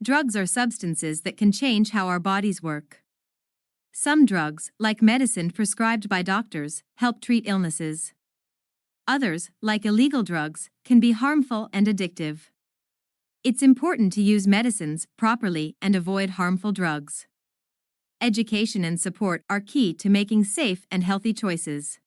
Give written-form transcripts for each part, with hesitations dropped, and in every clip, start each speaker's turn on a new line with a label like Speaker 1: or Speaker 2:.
Speaker 1: Drugs are substances that can change how our bodies work. Some drugs, like medicine prescribed by doctors, help treat illnesses. Others, like illegal drugs, can be harmful and addictive. It's important to use medicines properly and avoid harmful drugs. Education and support are key to making safe and healthy choices.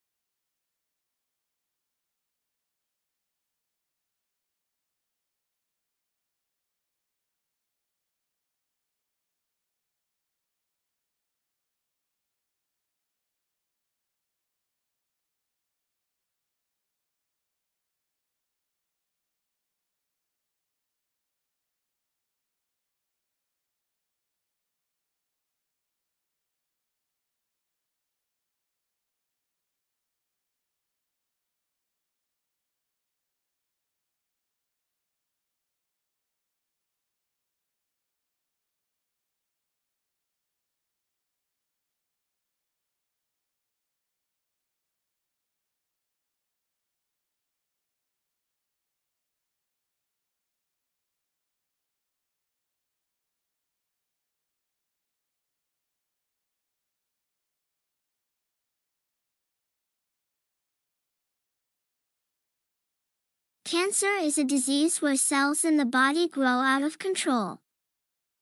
Speaker 2: Cancer is a disease where cells in the body grow out of control.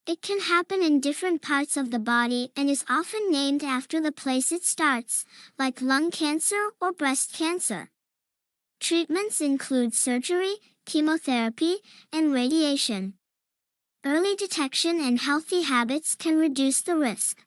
Speaker 2: It can happen in different parts of the body and is often named after the place it starts, like lung cancer or breast cancer. Treatments include surgery, chemotherapy, and radiation. Early detection and healthy habits can reduce the risk.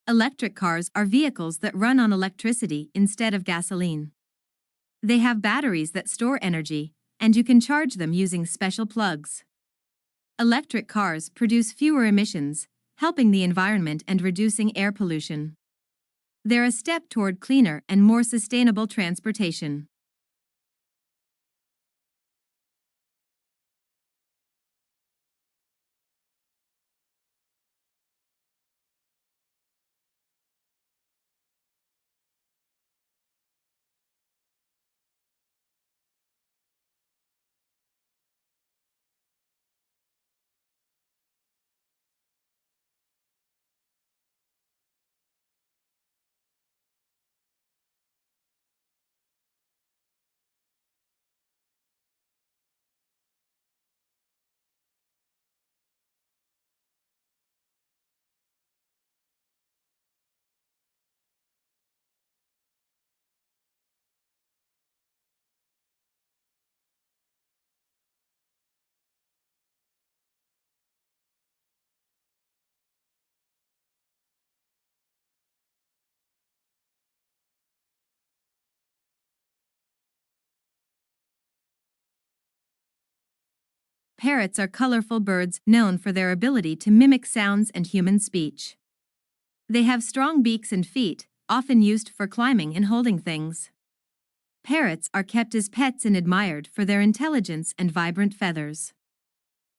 Speaker 1: Electric cars are vehicles that run on electricity instead of gasoline. They have batteries that store energy, and you can charge them using special plugs. Electric cars produce fewer emissions, helping the environment and reducing air pollution. They're a step toward cleaner and more sustainable transportation. Parrots are colorful birds known for their ability to mimic sounds and human speech. They have strong beaks and feet, often used for climbing and holding things. Parrots are kept as pets and admired for their intelligence and vibrant feathers.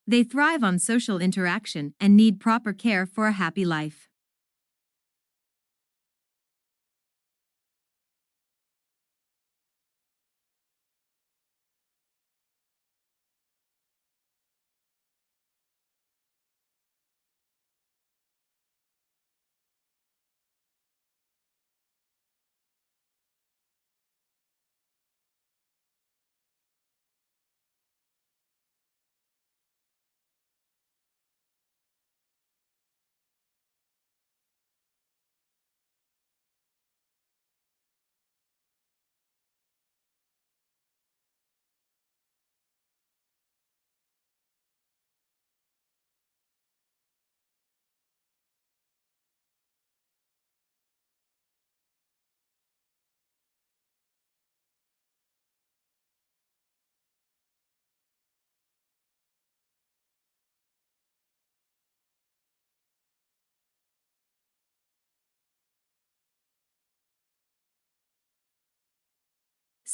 Speaker 1: They thrive on social interaction and need proper care for a happy life.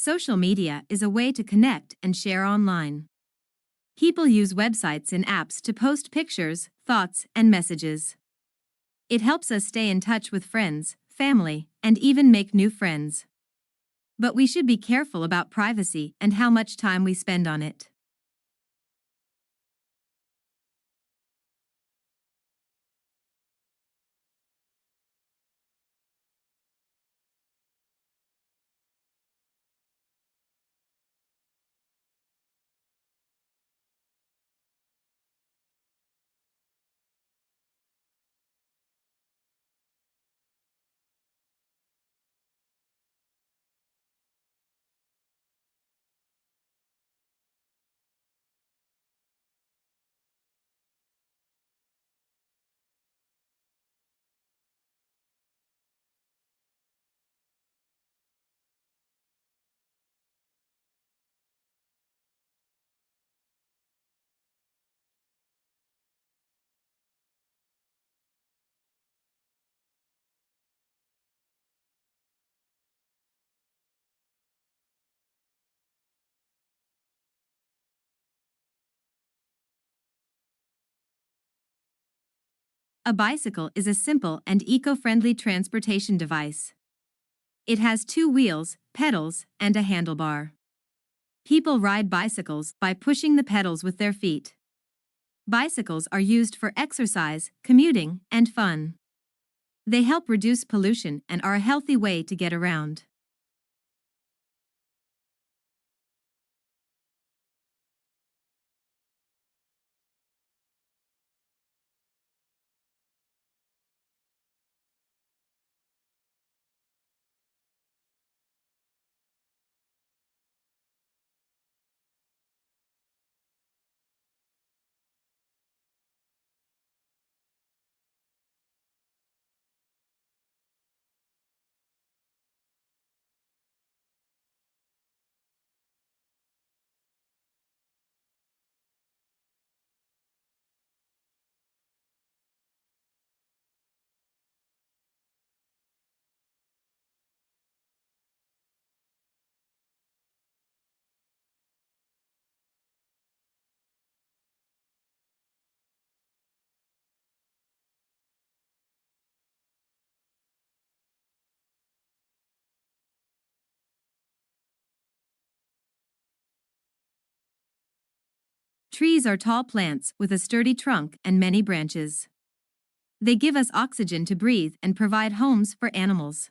Speaker 1: Social media is a way to connect and share online. People use websites and apps to post pictures, thoughts, and messages. It helps us stay in touch with friends, family, and even make new friends. But we should be careful about privacy and how much time we spend on it. A bicycle is a simple and eco-friendly transportation device. It has two wheels, pedals, and a handlebar. People ride bicycles by pushing the pedals with their feet. Bicycles are used for exercise, commuting, and fun. They help reduce pollution and are a healthy way to get around. Trees are tall plants with a sturdy trunk and many branches. They give us oxygen to breathe and provide homes for animals.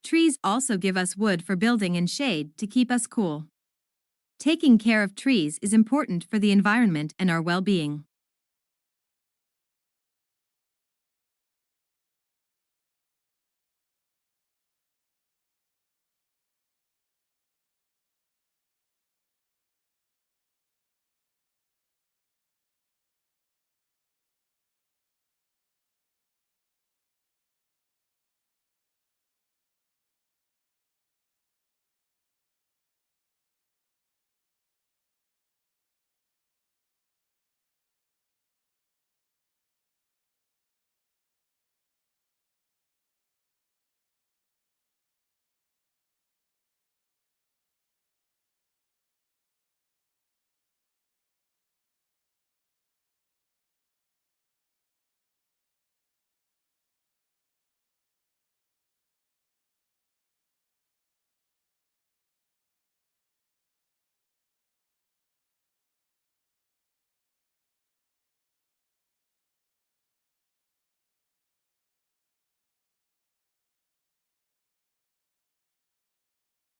Speaker 1: Trees also give us wood for building and shade to keep us cool. Taking care of trees is important for the environment and our well-being.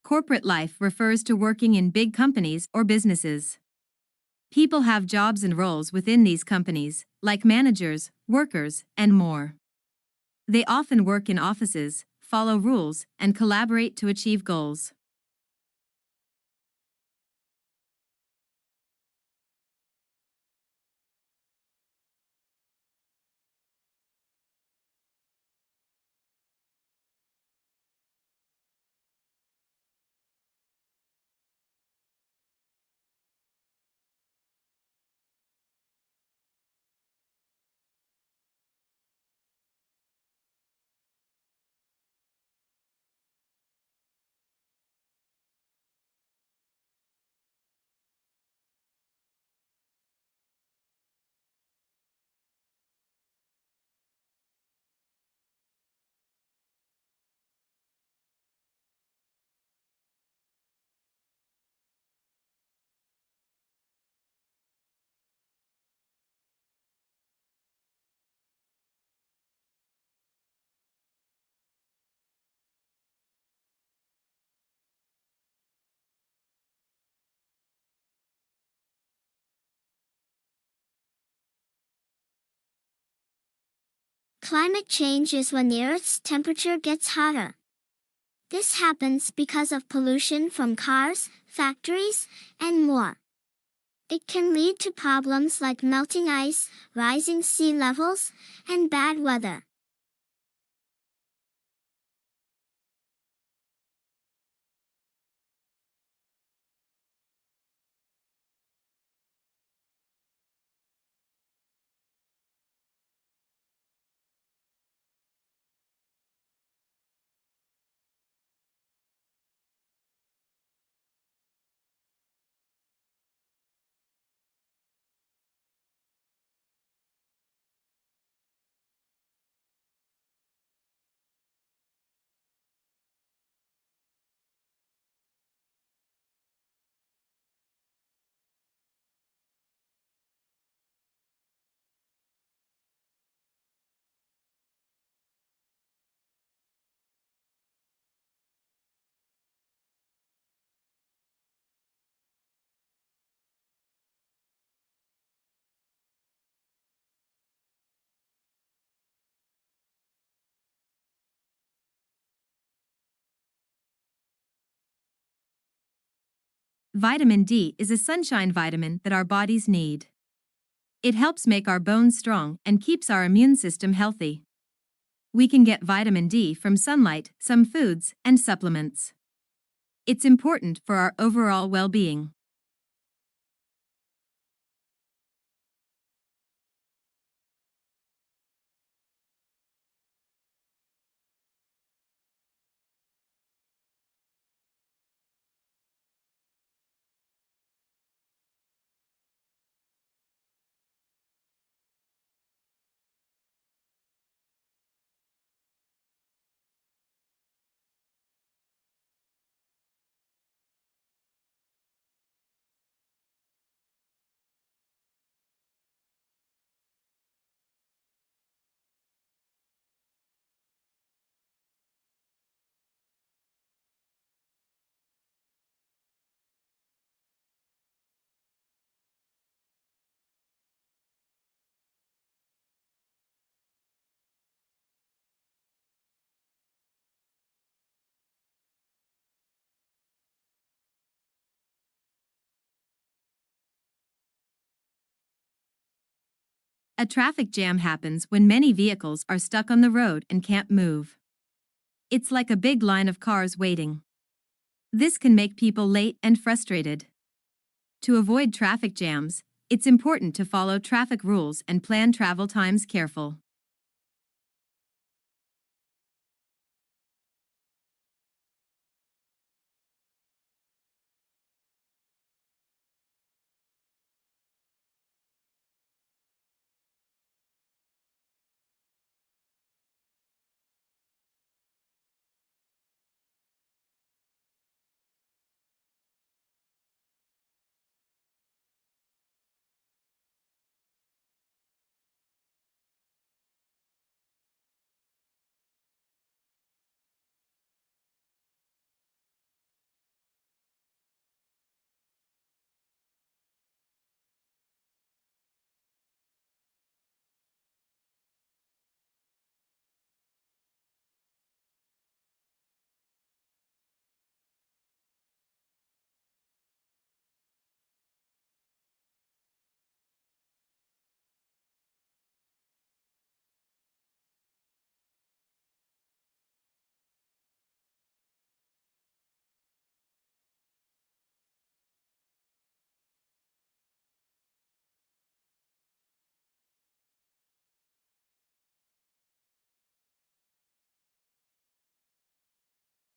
Speaker 1: Corporate life refers to working in big companies or businesses. People have jobs and roles within these companies, like managers, workers, and more. They often work in offices, follow rules, and collaborate to achieve goals.
Speaker 2: Climate change is when the Earth's temperature gets hotter. This happens because of pollution from cars, factories, and more. It can lead to problems like melting ice, rising sea levels, and bad weather.
Speaker 1: Vitamin D is a sunshine vitamin that our bodies need. It helps make our bones strong and keeps our immune system healthy. We can get vitamin D from sunlight, some foods, and supplements. It's important for our overall well-being. A traffic jam happens when many vehicles are stuck on the road and can't move. It's like a big line of cars waiting. This can make people late and frustrated. To avoid traffic jams, it's important to follow traffic rules and plan travel times careful.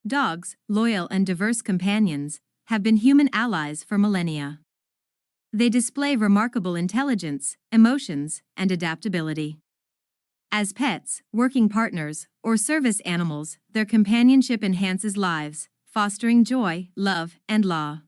Speaker 1: Dogs, loyal and diverse companions, have been human allies for millennia. They display remarkable intelligence, emotions, and adaptability. As pets, working partners, or service animals, their companionship enhances lives, fostering joy, love, and law.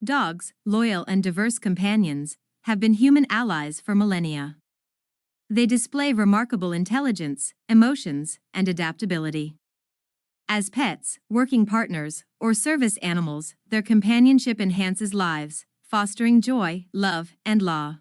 Speaker 1: Dogs, loyal and diverse companions, have been human allies for millennia. They display remarkable intelligence, emotions, and adaptability. As pets, working partners, or service animals, their companionship enhances lives, fostering joy, love, and law.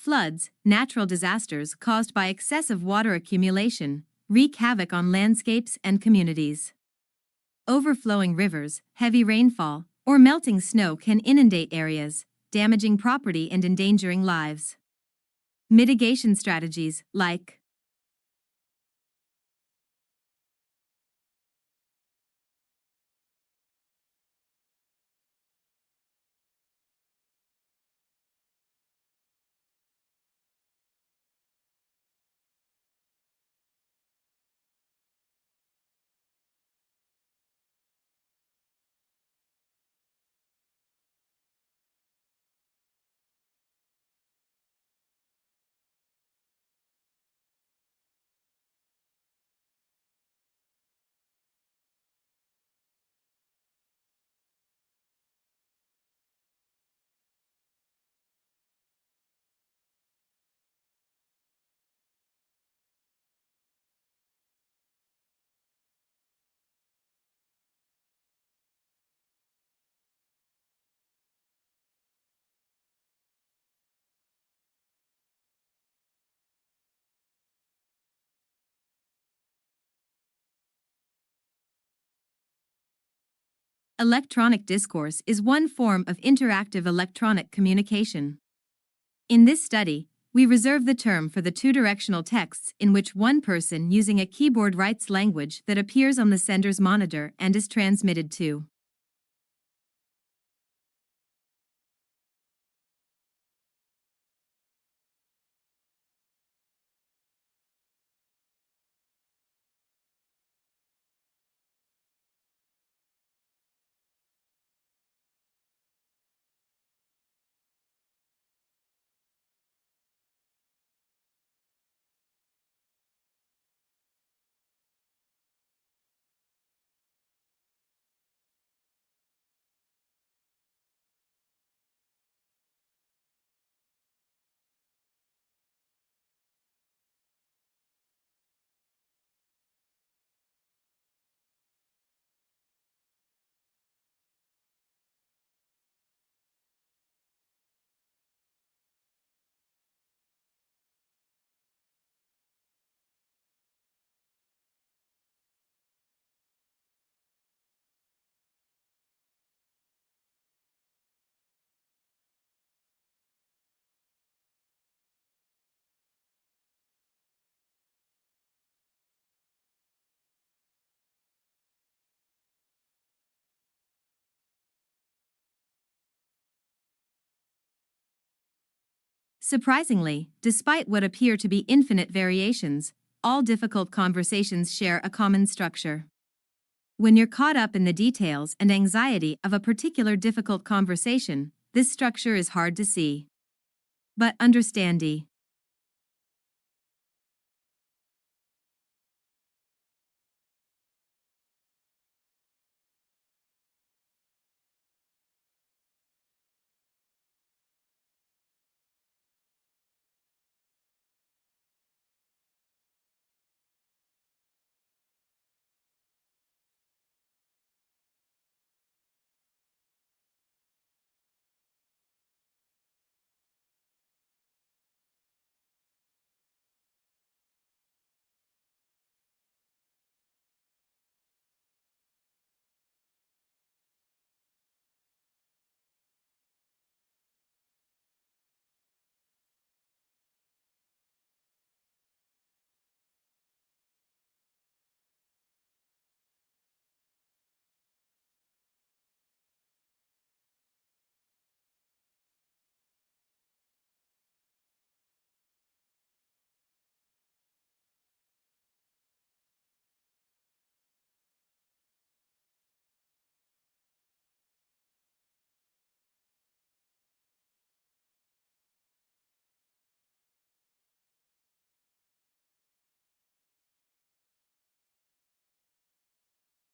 Speaker 1: Floods, natural disasters caused by excessive water accumulation, wreak havoc on landscapes and communities. Overflowing rivers, heavy rainfall, or melting snow can inundate areas, damaging property and endangering lives. Mitigation strategies like electronic discourse is one form of interactive electronic communication. In this study, we reserve the term for the two-directional texts in which one person using a keyboard writes language that appears on the sender's monitor and is transmitted to. Surprisingly, despite what appear to be infinite variations, all difficult conversations share a common structure. When you're caught up in the details and anxiety of a particular difficult conversation, this structure is hard to see. But understand.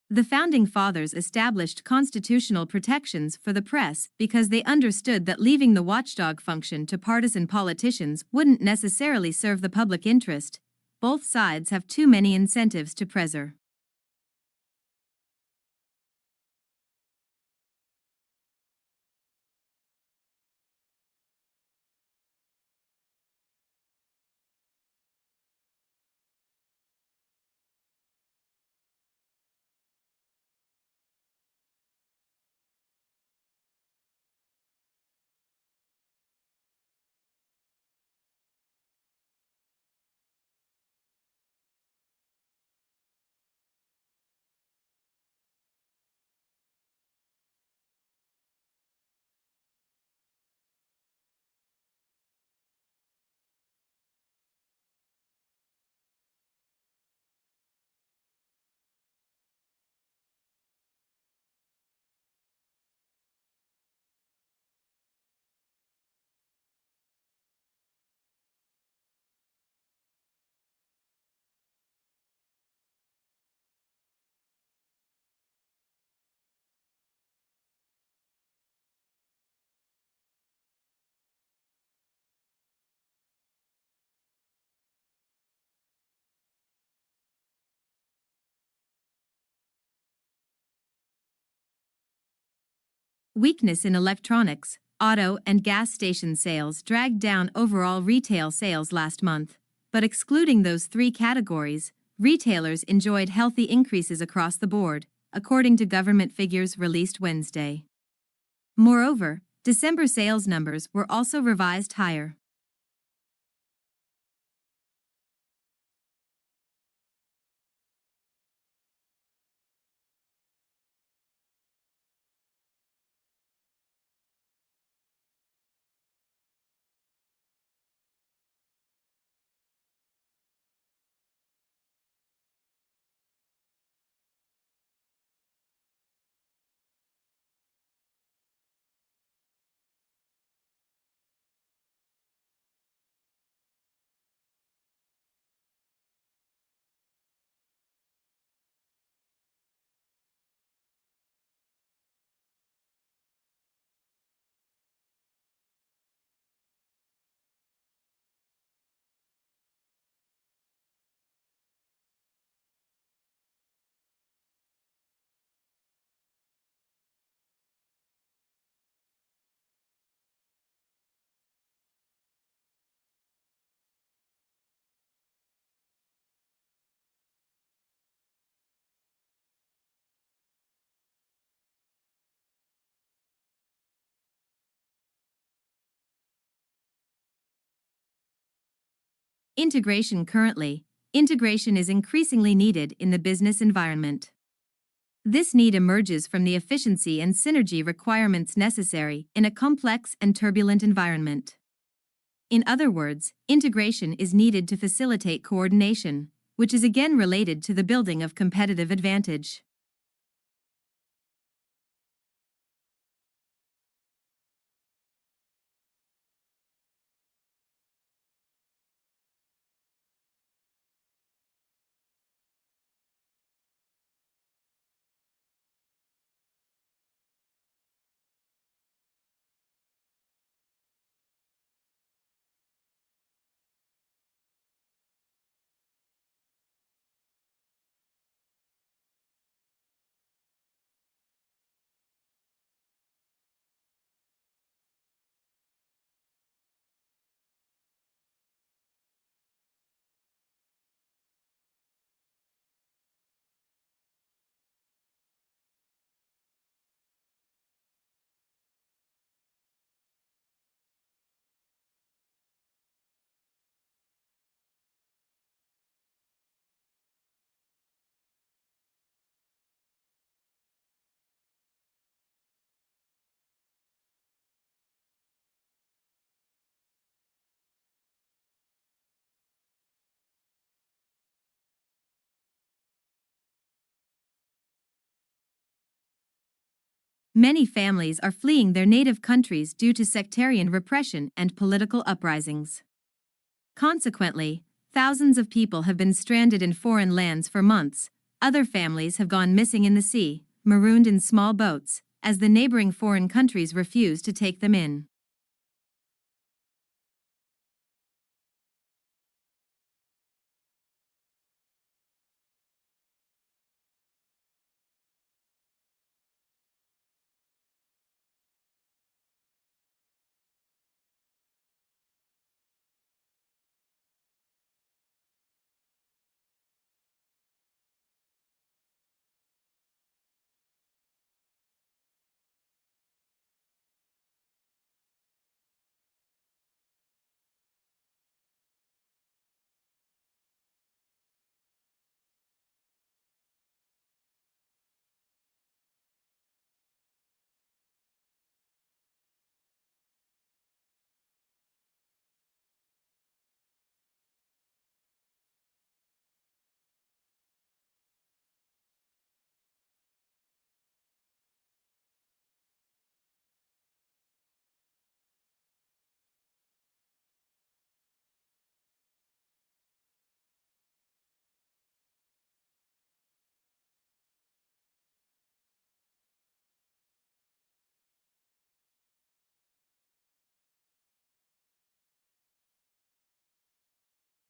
Speaker 1: The Founding Fathers established constitutional protections for the press because they understood that leaving the watchdog function to partisan politicians wouldn't necessarily serve the public interest. Both sides have too many incentives to preserve. Weakness in electronics, auto, and gas station sales dragged down overall retail sales last month, but excluding those three categories, retailers enjoyed healthy increases across the board, according to government figures released Wednesday. Moreover, December sales numbers were also revised higher. Integration currently, integration is increasingly needed in the business environment. This need emerges from the efficiency and synergy requirements necessary in a complex and turbulent environment. In other words, integration is needed to facilitate coordination, which is again related to the building of competitive advantage. Many families are fleeing their native countries due to sectarian repression and political uprisings. Consequently, thousands of people have been stranded in foreign lands for months, Other families have gone missing in the sea, marooned in small boats, as the neighboring foreign countries refuse to take them in.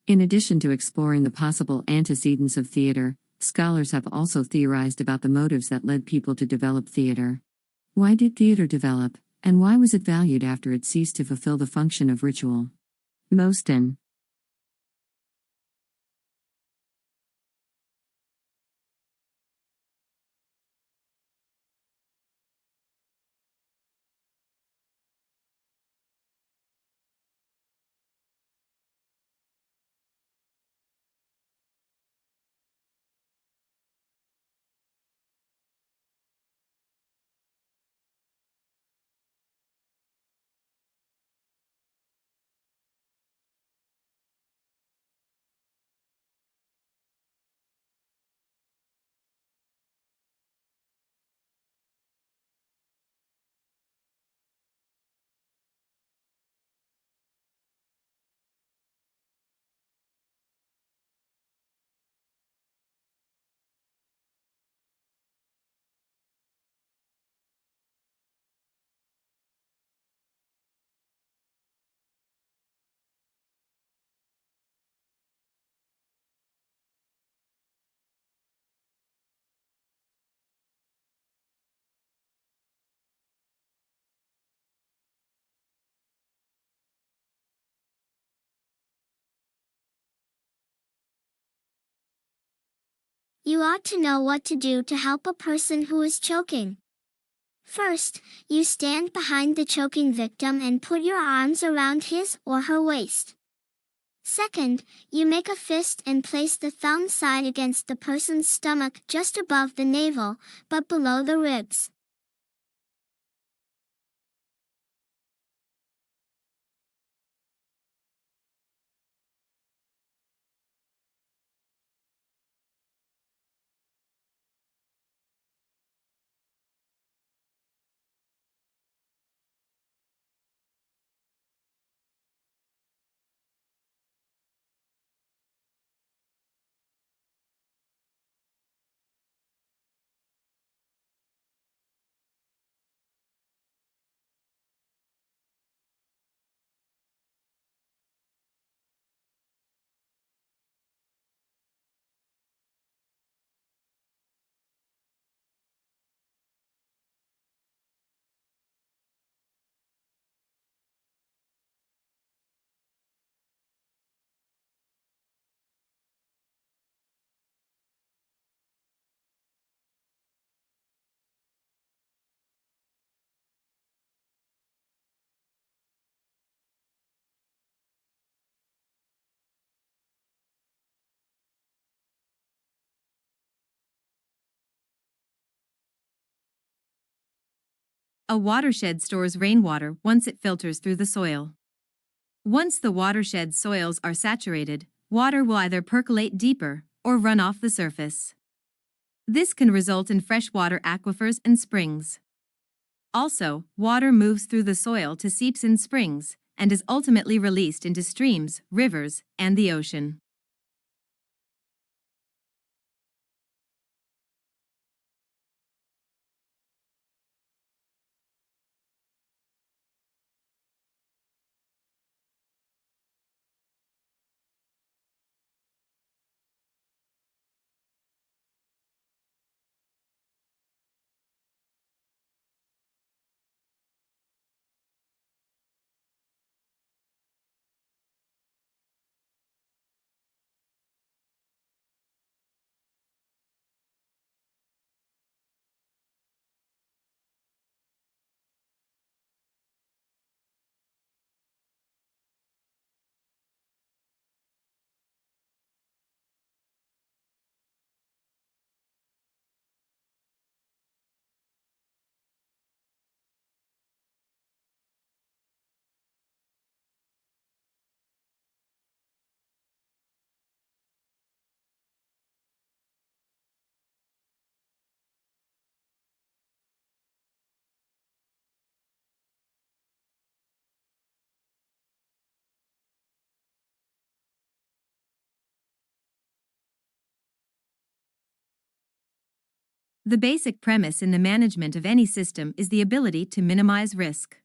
Speaker 3: In addition to exploring the possible antecedents of theater, scholars have also theorized about the motives that led people to develop theater. Why did theater develop, and why was it valued after it ceased to fulfill the function of ritual? Mostyn.
Speaker 2: You ought to know what to do to help a person who is choking. First, you stand behind the choking victim and put your arms around his or her waist. Second, you make a fist and place the thumb side against the person's stomach just above the navel, but below the ribs.
Speaker 1: A watershed stores rainwater once it filters through the soil. Once the watershed's soils are saturated, water will either percolate deeper or run off the surface. This can result in freshwater aquifers and springs. Also, water moves through the soil to seeps in springs and is ultimately released into streams, rivers, and the ocean. The basic premise in the management of any system is the ability to minimize risk.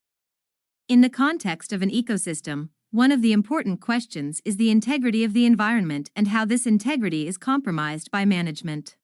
Speaker 1: In the context of an ecosystem, one of the important questions is the integrity of the environment and how this integrity is compromised by management.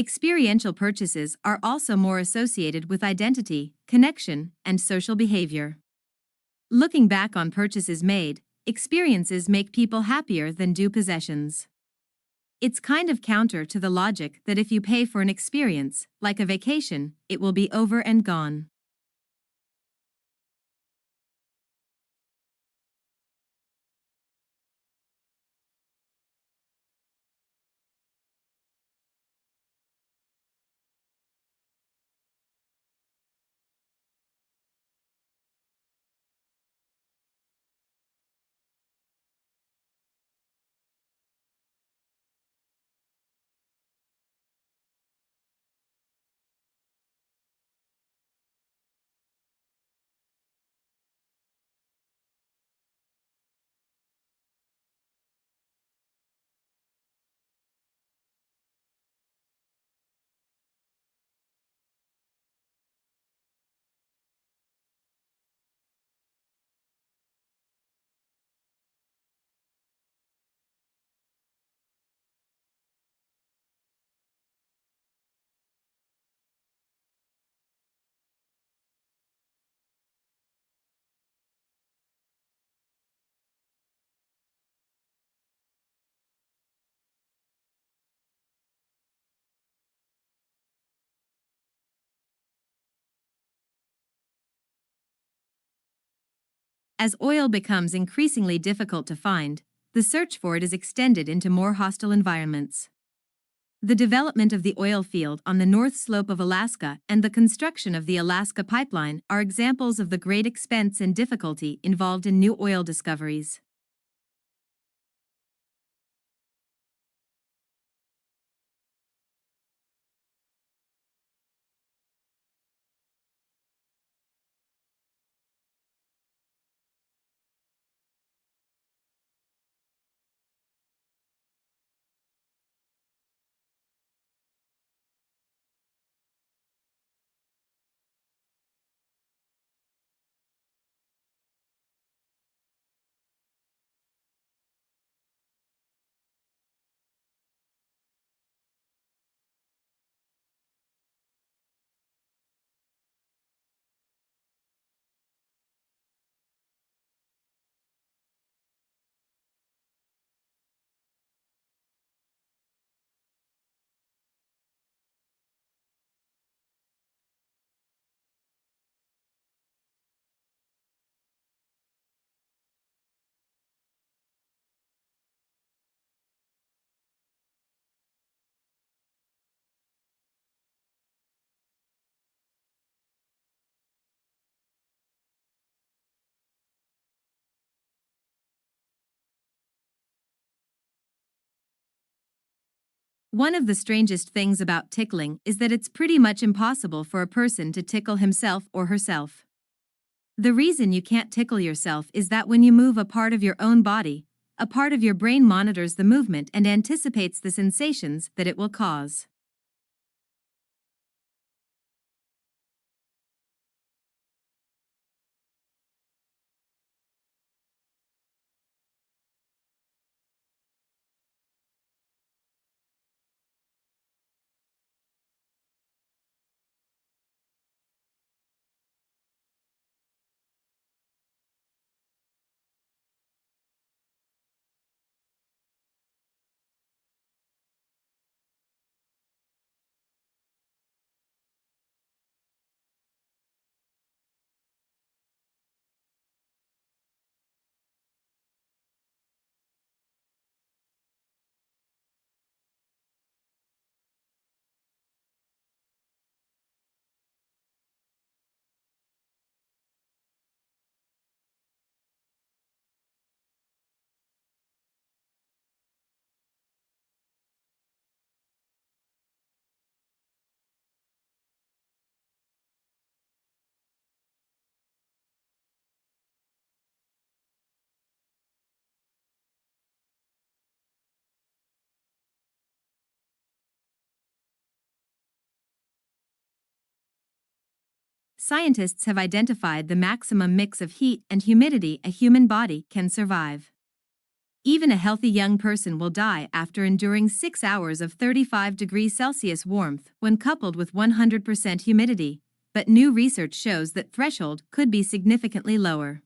Speaker 1: Experiential purchases are also more associated with identity, connection, and social behavior. Looking back on purchases made, experiences make people happier than do possessions. It's kind of counter to the logic that if you pay for an experience, like a vacation, it will be over and gone. As oil becomes increasingly difficult to find, the search for it is extended into more hostile environments. The development of the oil field on the north slope of Alaska and the construction of the Alaska Pipeline are examples of the great expense and difficulty involved in new oil discoveries. One of the strangest things about tickling is that it's pretty much impossible for a person to tickle himself or herself. The reason you can't tickle yourself is that when you move a part of your own body, a part of your brain monitors the movement and anticipates the sensations that it will cause. Scientists have identified the maximum mix of heat and humidity a human body can survive. Even a healthy young person will die after enduring 6 hours of 35 degrees Celsius warmth when coupled with 100% humidity, but new research shows that threshold could be significantly lower.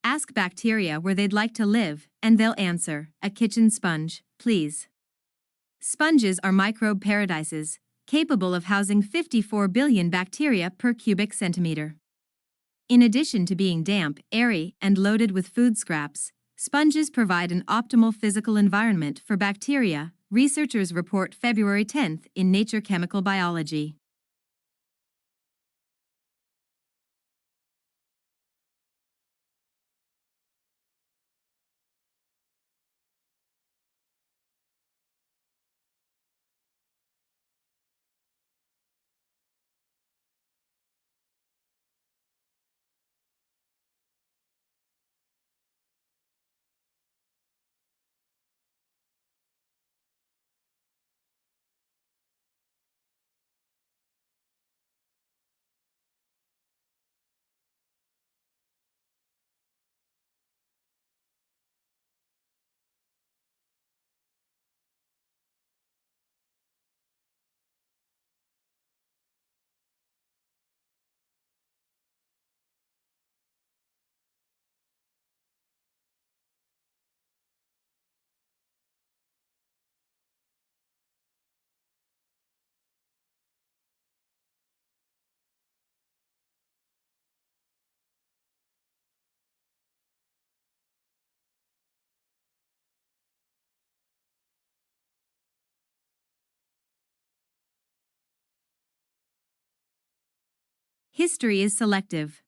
Speaker 1: Ask bacteria where they'd like to live, and they'll answer, a kitchen sponge, please. Sponges are microbe paradises, capable of housing 54 billion bacteria per cubic centimeter. In addition to being damp, airy, and loaded with food scraps, sponges provide an optimal physical environment for bacteria, researchers report February 10 in Nature Chemical Biology. History is selective.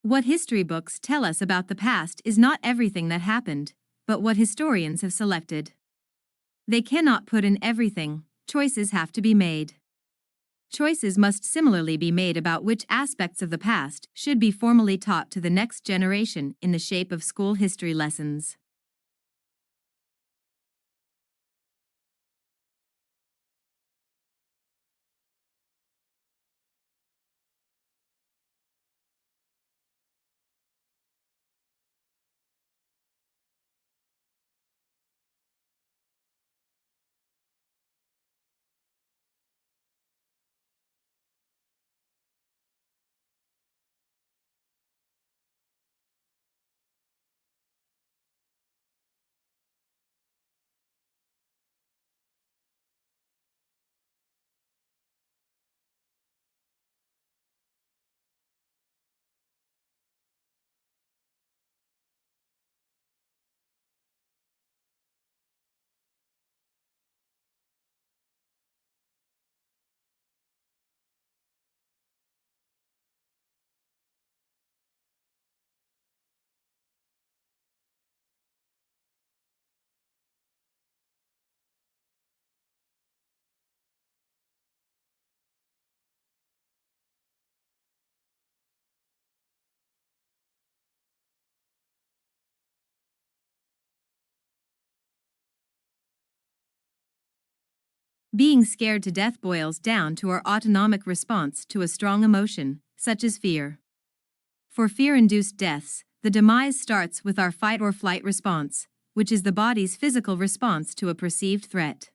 Speaker 1: What history books tell us about the past is not everything that happened, but what historians have selected. They cannot put in everything, choices have to be made. choices must similarly be made about which aspects of the past should be formally taught to the next generation in the shape of school history lessons. Being scared to death boils down to our autonomic response to a strong emotion, such as fear. For fear-induced deaths, the demise starts with our fight or flight response, which is the body's physical response to a perceived threat.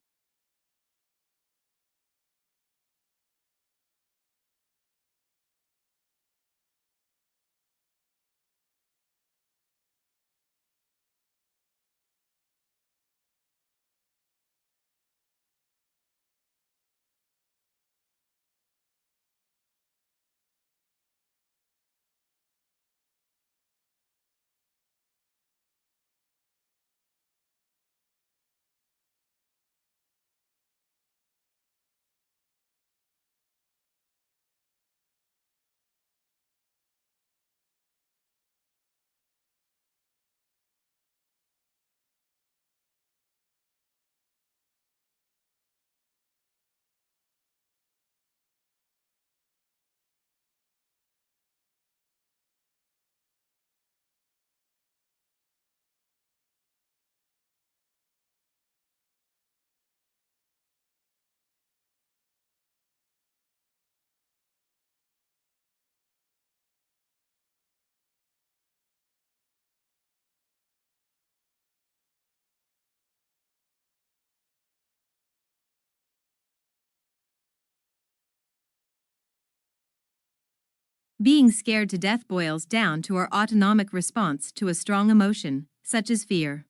Speaker 1: Being scared to death boils down to our autonomic response to a strong emotion, such as fear.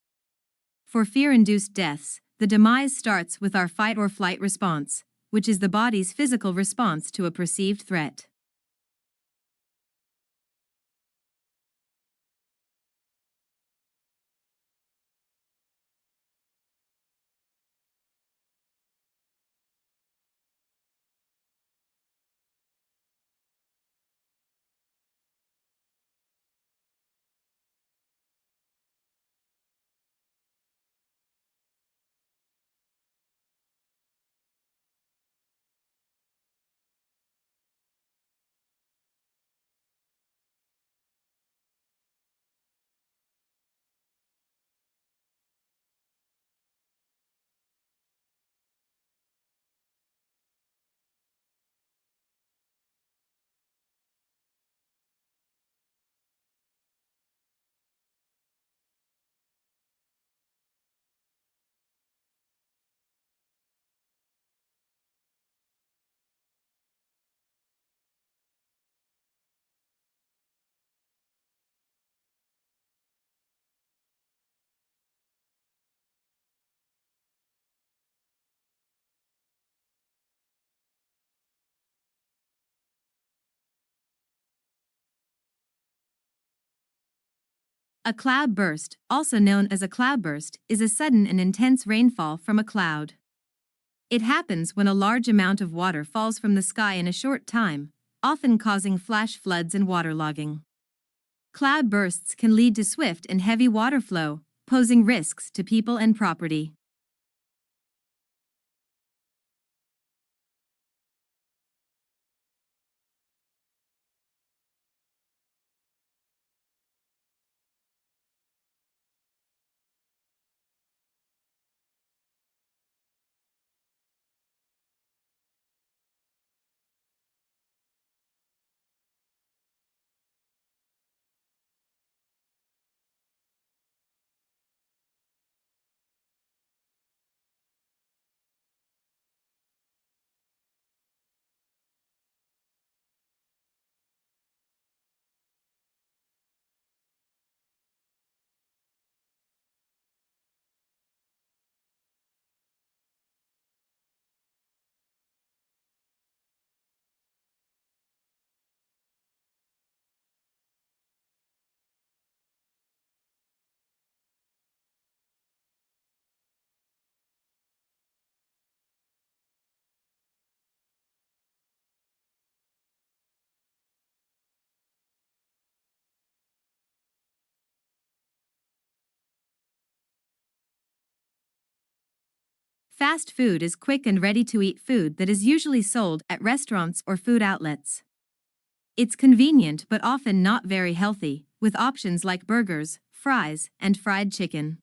Speaker 1: For fear-induced deaths, the demise starts with our fight or flight response, which is the body's physical response to a perceived threat. A cloudburst, also known as a cloudburst, is a sudden and intense rainfall from a cloud. It happens when a large amount of water falls from the sky in a short time, often causing flash floods and waterlogging. Cloudbursts can lead to swift and heavy water flow, posing risks to people and property. Fast food is quick and ready-to-eat food that is usually sold at restaurants or food outlets. It's convenient but often not very healthy, with options like burgers, fries, and fried chicken.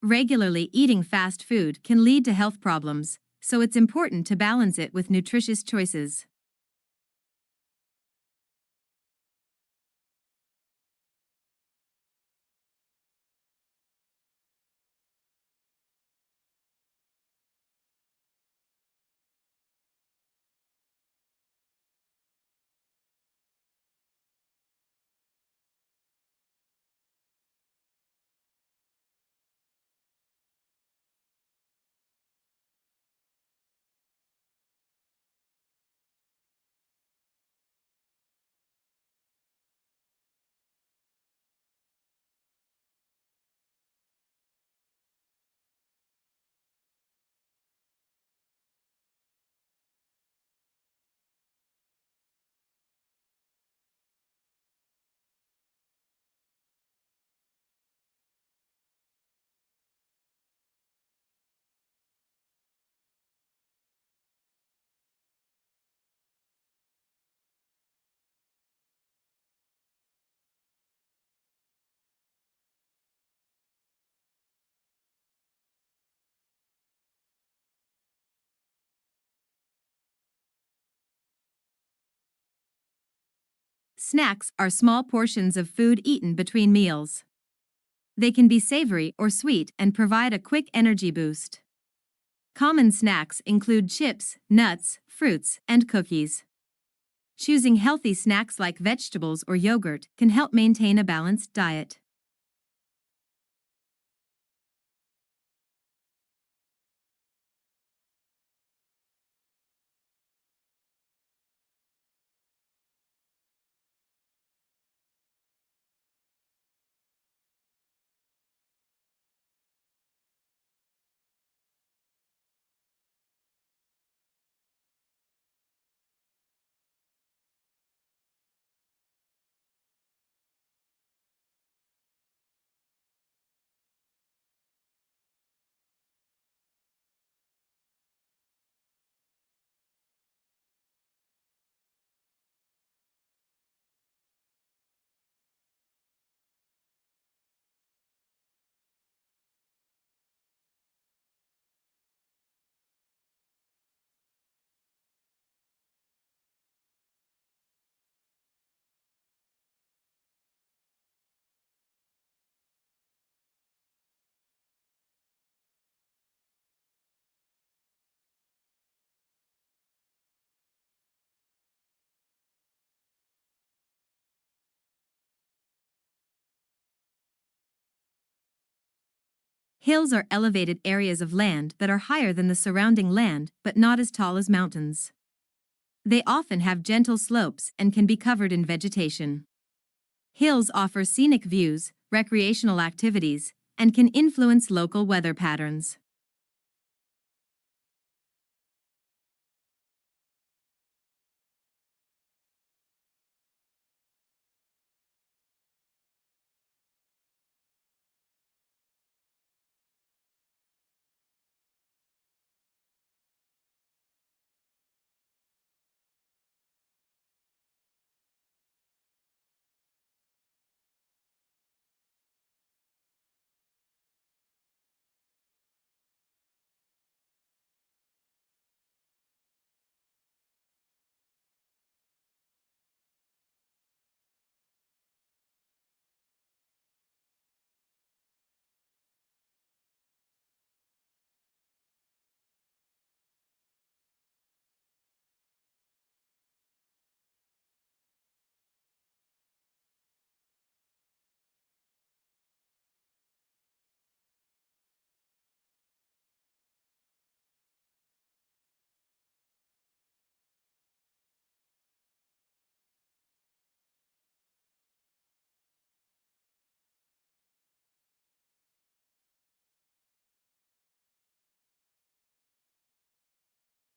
Speaker 1: Regularly eating fast food can lead to health problems, so it's important to balance it with nutritious choices. Snacks are small portions of food eaten between meals. They can be savory or sweet and provide a quick energy boost. Common snacks include chips, nuts, fruits, and cookies. Choosing healthy snacks like vegetables or yogurt can help maintain a balanced diet. Hills are elevated areas of land that are higher than the surrounding land but not as tall as mountains. They often have gentle slopes and can be covered in vegetation. Hills offer scenic views, recreational activities, and can influence local weather patterns.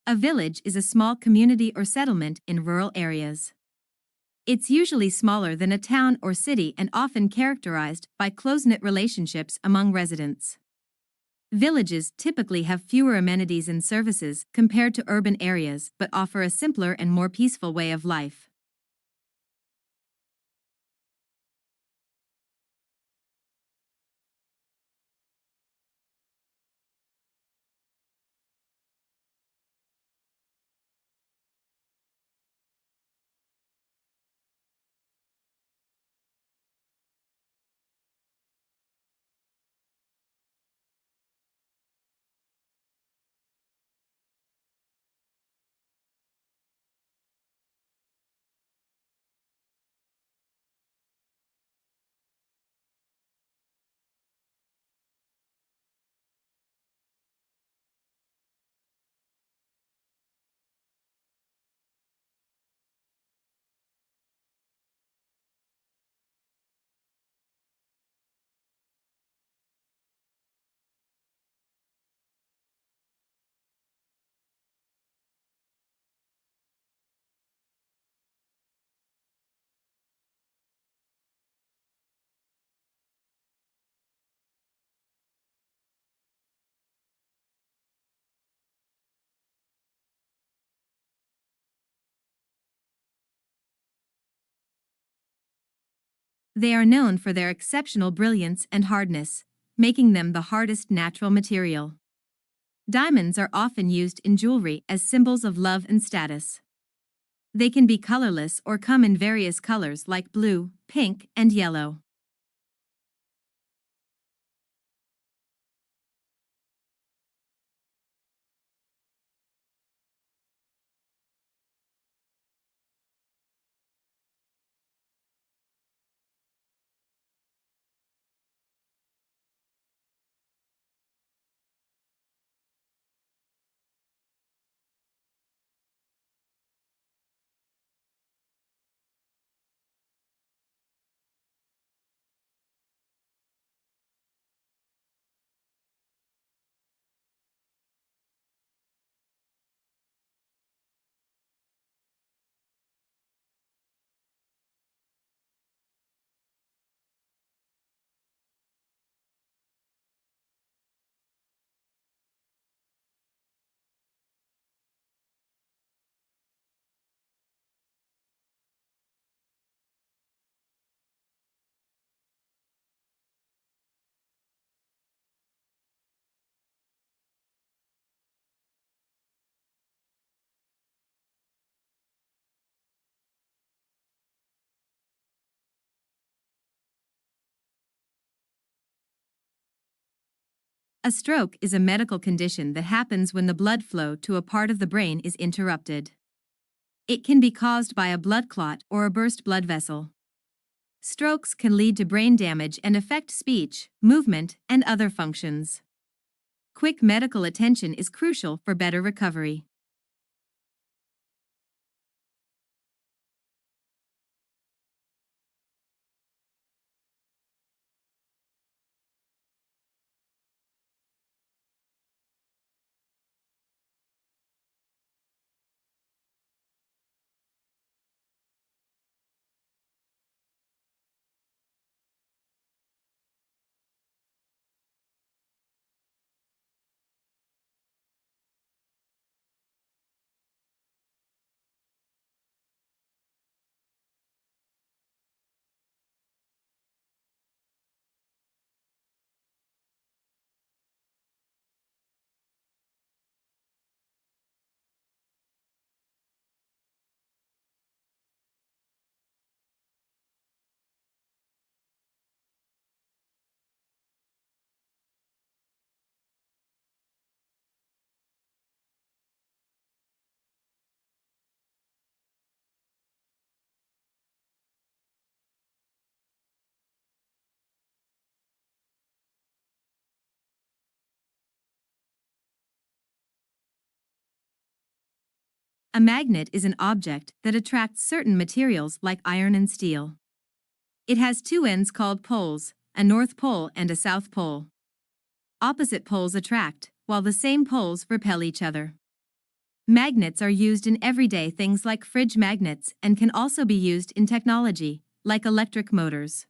Speaker 1: A village is a small community or settlement in rural areas. It's usually smaller than a town or city and often characterized by close-knit relationships among residents. Villages typically have fewer amenities and services compared to urban areas but offer a simpler and more peaceful way of life. They are known for their exceptional brilliance and hardness, making them the hardest natural material. Diamonds are often used in jewelry as symbols of love and status. They can be colorless or come in various colors like blue, pink, and yellow. A stroke is a medical condition that happens when the blood flow to a part of the brain is interrupted. It can be caused by a blood clot or a burst blood vessel. Strokes can lead to brain damage and affect speech, movement, and other functions. Quick medical attention is crucial for better recovery. A magnet is an object that attracts certain materials like iron and steel. It has two ends called poles, a north pole and a south pole. Opposite poles attract, while the same poles repel each other. Magnets are used in everyday things like fridge magnets and can also be used in technology, like electric motors.